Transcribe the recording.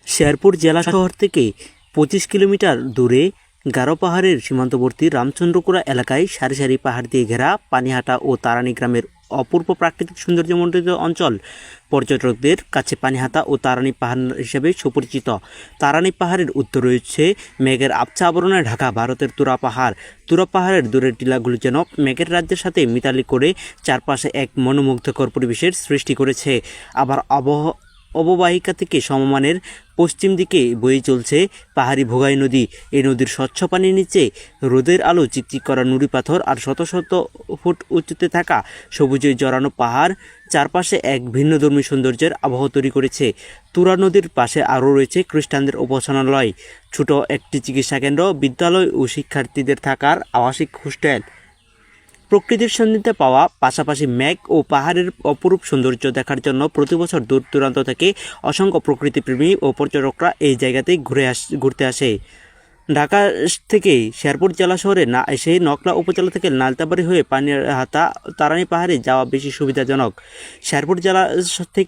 শেরপুর জেলা শহর থেকে ২৫ কিলোমিটার দূরে গারো পাহাড়ের সীমান্তবর্তী রামচন্দ্রপুরা এলাকায় সারি সারি পাহাড় দিয়ে ঘেরা পানিহাটা ও তারানি গ্রামের অপূর্ব প্রাকৃতিক সৌন্দর্যমণ্ডিত অঞ্চল পর্যটকদের কাছে পানিহাটা ও তারানি পাহাড় হিসেবে সুপরিচিত। তারানি পাহাড়ের উত্তর রয়েছে মেঘের আবছা আবরণে ঢাকা ভারতের তুরা পাহাড়। তুরা পাহাড়ের দূরের টিলাগুলো যেন মেঘের রাজ্যের সাথে মিতালি করে চারপাশে এক মনোমুগ্ধকর পরিবেশের সৃষ্টি করেছে। আবার অববাহিকা থেকে সমমানের পশ্চিম দিকে বয়ে চলছে পাহাড়ি ভোগাই নদী। এই নদীর স্বচ্ছ পানির নিচে রোদের আলো চিকচিক করা নুড়ি পাথর আর শত শত ফুট উঁচুতে থাকা সবুজে জড়ানো পাহাড় চারপাশে এক ভিন্নধর্মী সৌন্দর্যের আবহ তৈরি করেছে। তুরা নদীর পাশে আরও রয়েছে খ্রিস্টানদের উপাসনালয়, ছোট একটি চিকিৎসা কেন্দ্র, বিদ্যালয় ও শিক্ষার্থীদের থাকার আবাসিক হোস্টেল। প্রকৃতির সান্নিধ্যে পাওয়া পাশাপাশি মেঘ ও পাহাড়ের অপরূপ সৌন্দর্য দেখার জন্য প্রতিবছর দূর দূরান্ত থেকে অসংখ্য প্রকৃতিপ্রেমী ও পর্যটকরা এই জায়গাতে ঘুরতে আসে। ঢাকা থেকে শেরপুর জেলা শহরে না এসে নকলা উপজেলা থেকে নালতাবাড়ি হয়ে পানিহাটা তারানি পাহাড়ে যাওয়া বেশি সুবিধাজনক। শেরপুর জেলা থেকে